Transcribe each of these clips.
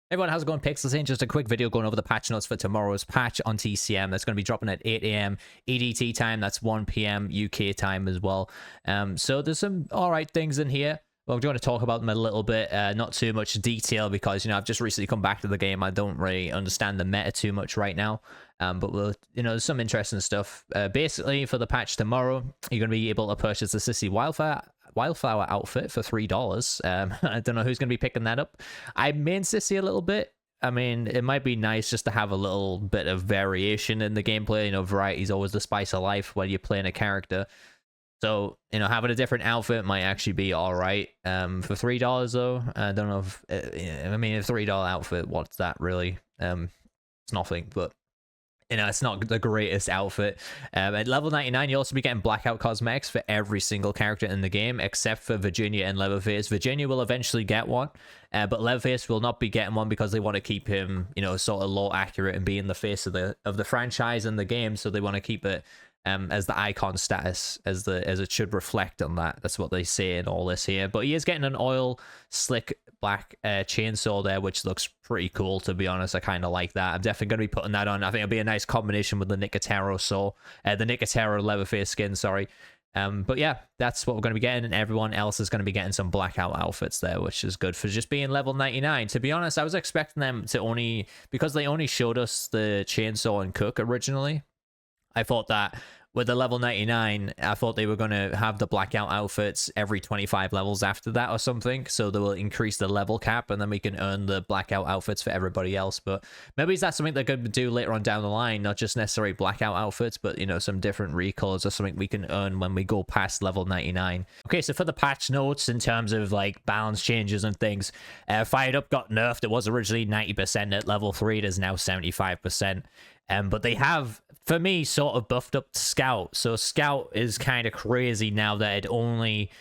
Everyone, how's it going? Pixels in. Just a quick video going over the patch notes for tomorrow's patch on TCM. That's going to be dropping at 8 a.m. EDT time. That's 1 p.m. UK time as well. So there's some all right things in here. Well, I'm going to talk about them a little bit, not too much detail because, I've just recently come back to the game. I don't really understand the meta too much right now. But we'll, there's some interesting stuff. Basically, for the patch tomorrow, you're going to be able to purchase the Sissy Wildflower outfit for $3. I don't know who's going to be picking that up. I main Sissy a little bit. I mean, it might be nice just to have a little bit of variation in the gameplay. Variety is always the spice of life when you're playing a character. So, having a different outfit might actually be all right. For $3 though, I don't know if, I mean, a $3 outfit, what's that really? It's nothing, but it's not the greatest outfit. At level 99, you'll also be getting Blackout cosmetics for every single character in the game, except for Virginia and Leatherface. Virginia will eventually get one, but Leatherface will not be getting one because they want to keep him, sort of low accurate and being the face of the franchise and the game. So they want to keep it as the icon status, as it should reflect on that. That's what they say in all this here. But he is getting an oil slick black chainsaw there, which looks pretty cool, to be honest. I kind of like that. I'm definitely going to be putting that on. I think it'll be a nice combination with the Nicotero saw, the Nicotero Leatherface skin, sorry. But yeah, that's what we're going to be getting, and everyone else is going to be getting some Blackout outfits there, which is good for just being level 99. To be honest, I was expecting them to because they only showed us the chainsaw and cook originally. I thought that with the level 99, I thought they were going to have the Blackout outfits every 25 levels after that or something. So they will increase the level cap and then we can earn the Blackout outfits for everybody else. But maybe that's something they're going to do later on down the line. Not just necessarily Blackout outfits, but, some different recolors or something we can earn when we go past level 99. Okay, so for the patch notes in terms of like balance changes and things, Fired Up got nerfed. It was originally 90% at level 3. It is now 75%. But they have, for me, sort of buffed up Scout. So Scout is kind of crazy now that it only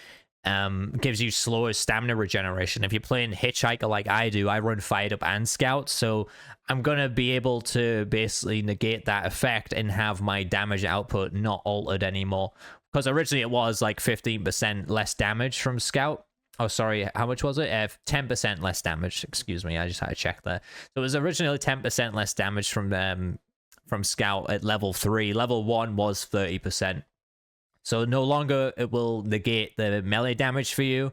gives you slower stamina regeneration. If you're playing Hitchhiker like I do, I run Fired Up and Scout. So I'm going to be able to basically negate that effect and have my damage output not altered anymore. Because originally it was like 15% less damage from Scout. Oh, sorry, how much was it? 10% less damage. Excuse me, I just had to check there. So it was originally 10% less damage from Scout at level 3. Level 1 was 30%. So no longer it will negate the melee damage for you.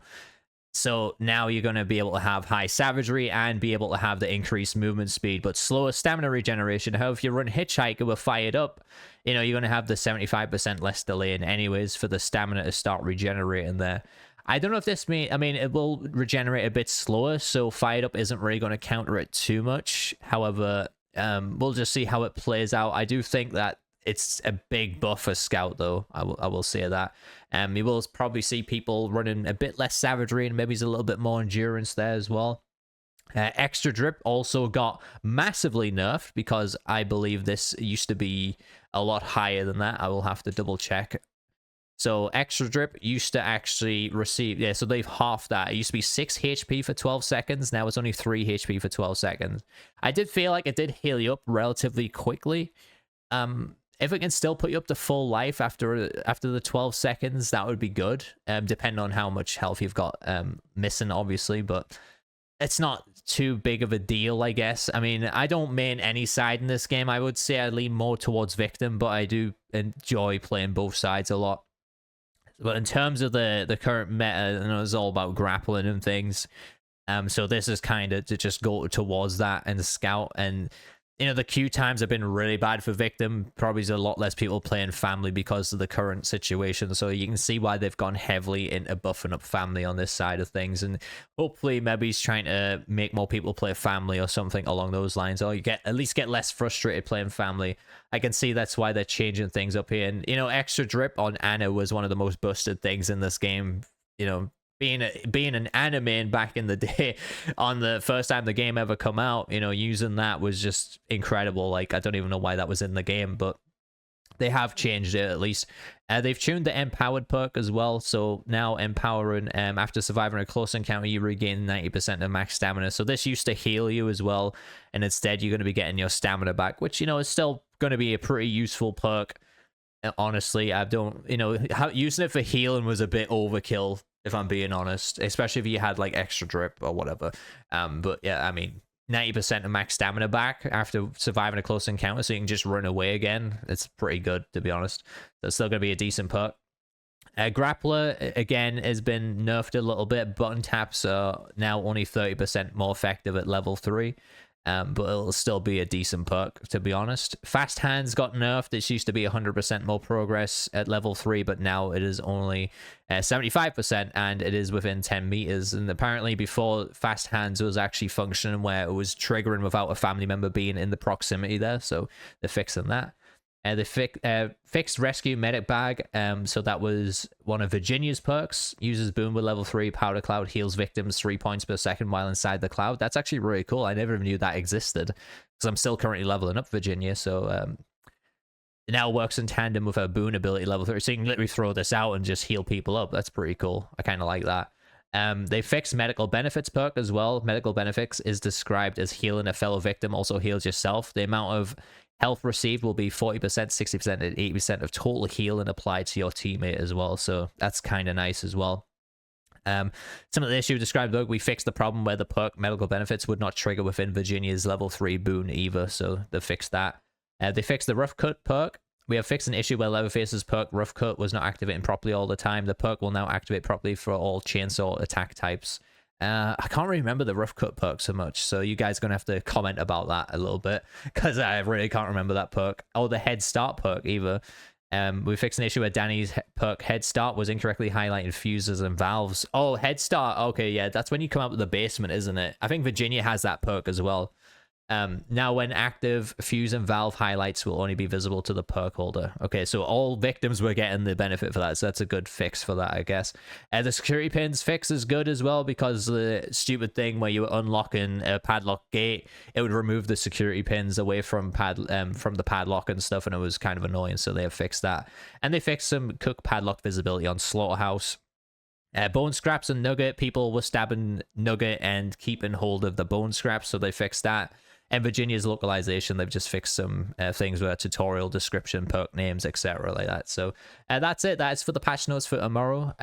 So now you're going to be able to have high savagery and be able to have the increased movement speed, but slower stamina regeneration. However, if you run Hitchhiker with Fired Up, you're going to have the 75% less delay in anyways for the stamina to start regenerating there. I don't know if this means, it will regenerate a bit slower, so Fired Up isn't really going to counter it too much. However, we'll just see how it plays out. I do think that it's a big buff for Scout, though. I will say that. You will probably see people running a bit less savagery and maybe a little bit more endurance there as well. Extra Drip also got massively nerfed because I believe this used to be a lot higher than that. I will have to double check. So Extra Drip used to actually receive, so they've halved that. It used to be 6 HP for 12 seconds. Now it's only 3 HP for 12 seconds. I did feel like it did heal you up relatively quickly. If it can still put you up to full life after the 12 seconds, that would be good. Depending on how much health you've got missing, obviously, but it's not too big of a deal, I guess. I don't main any side in this game. I would say I lean more towards Victim, but I do enjoy playing both sides a lot. But in terms of the current meta, it's all about grappling and things. So this is kind of to just go towards that and Scout. And, the queue times have been really bad for Victim. Probably there's a lot less people playing Family because of the current situation. So you can see why they've gone heavily into buffing up Family on this side of things. And hopefully maybe he's trying to make more people play Family or something along those lines. Or you at least get less frustrated playing Family. I can see that's why they're changing things up here. And, Extra Drip on Anna was one of the most busted things in this game. Being an anime back in the day, on the first time the game ever come out, using that was just incredible. Like, I don't even know why that was in the game, but they have changed it at least. They've tuned the Empowered perk as well, so now Empowering, after surviving a close encounter, you regain 90% of max stamina. So this used to heal you as well, and instead you're going to be getting your stamina back, which, is still going to be a pretty useful perk. Honestly, I don't, using it for healing was a bit overkill, if I'm being honest, especially if you had like Extra Drip or whatever. But yeah, 90% of max stamina back after surviving a close encounter, so you can just run away again. It's pretty good, to be honest. That's still going to be a decent perk. Grappler, again, has been nerfed a little bit. Button taps are now only 30% more effective at level 3. But it'll still be a decent perk, to be honest. Fast hands got nerfed. It used to be 100% more progress at level 3, but now it is only 75%, and it is within 10 meters. And apparently before, fast hands was actually functioning where it was triggering without a family member being in the proximity there, so they're fixing that. They fixed Rescue Medic Bag, so that was one of Virginia's perks. Uses boom with level 3, Powder Cloud, heals victims 3 points per second while inside the cloud. That's actually really cool. I never even knew that existed, because I'm still currently leveling up Virginia, so it now works in tandem with her boon ability level 3, so you can literally throw this out and just heal people up. That's pretty cool. I kind of like that. They fixed Medical Benefits perk as well. Medical Benefits is described as healing a fellow victim, also heals yourself. The amount of health received will be 40%, 60%, and 80% of total healing applied to your teammate as well. So that's kind of nice as well. Some of the issue described, though, we fixed the problem where the perk Medical Benefits would not trigger within Virginia's level 3 boon either. So they fixed that. They fixed the Rough Cut perk. We have fixed an issue where Leatherface's perk Rough Cut was not activating properly all the time. The perk will now activate properly for all chainsaw attack types. I can't remember the Rough Cut perk so much, so you guys are going to have to comment about that a little bit, because I really can't remember that perk. Oh, the Head Start perk either. We fixed an issue where Danny's perk Head Start was incorrectly highlighting fuses and valves. Oh, Head Start. Okay, yeah, that's when you come out of the basement, isn't it? I think Virginia has that perk as well. Now when active, fuse and valve highlights will only be visible to the perk holder. Okay, so all victims were getting the benefit for that, so that's a good fix for that, I guess. The security pins fix is good as well, because the stupid thing where you were unlocking a padlock gate, it would remove the security pins away from the padlock and stuff, and it was kind of annoying, so they have fixed that. And they fixed some cook padlock visibility on Slaughterhouse. Bone scraps and nugget, people were stabbing nugget and keeping hold of the bone scraps, so they fixed that. And Virginia's localization, they've just fixed some things with a tutorial description, perk names, etc. like that. So that's it. That's for the patch notes for tomorrow.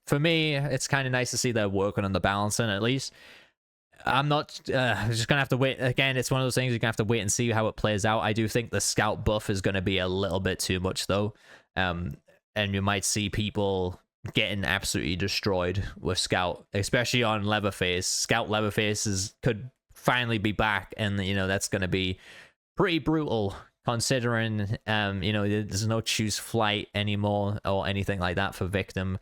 For me, it's kind of nice to see they're working on the balancing at least. I'm not just gonna have to wait. Again, it's one of those things you're gonna have to wait and see how it plays out. I do think the scout buff is gonna be a little bit too much though, and you might see people getting absolutely destroyed with scout, especially on Leatherface. Scout Leatherface could finally be back, and you know that's going to be pretty brutal, considering you know, there's no choose flight anymore or anything like that for victim.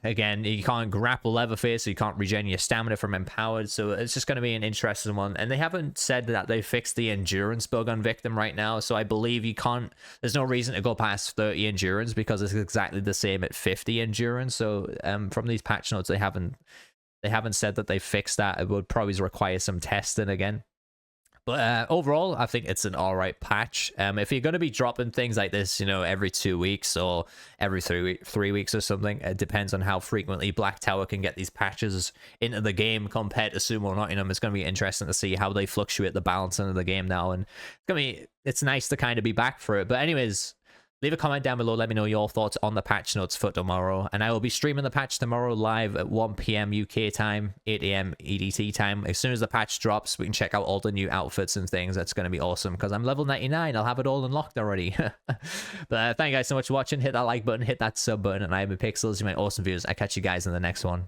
Again, you can't grapple Leatherface, so you can't regen your stamina from empowered, so it's just going to be an interesting one. And they haven't said that they fixed the endurance bug on victim right now, so I believe you can't, there's no reason to go past 30 endurance, because it's exactly the same at 50 endurance. So from these patch notes, they haven't said that they fixed that. It would probably require some testing again. But overall, I think it's an alright patch. If you're going to be dropping things like this, you know, every 2 weeks or every 3 weeks or something, it depends on how frequently Black Tower can get these patches into the game compared to Sumo Nottingham. It's going to be interesting to see how they fluctuate the balancing of the game now. And it's nice to kind of be back for it. But anyways, leave a comment down below, let me know your thoughts on the patch notes for tomorrow. And I will be streaming the patch tomorrow live at 1 PM UK time, 8 AM EDT time. As soon as the patch drops, we can check out all the new outfits and things. That's going to be awesome, because I'm level 99. I'll have it all unlocked already. But thank you guys so much for watching. Hit that like button, hit that sub button, and I am Pixels, you my awesome viewers. I catch you guys in the next one.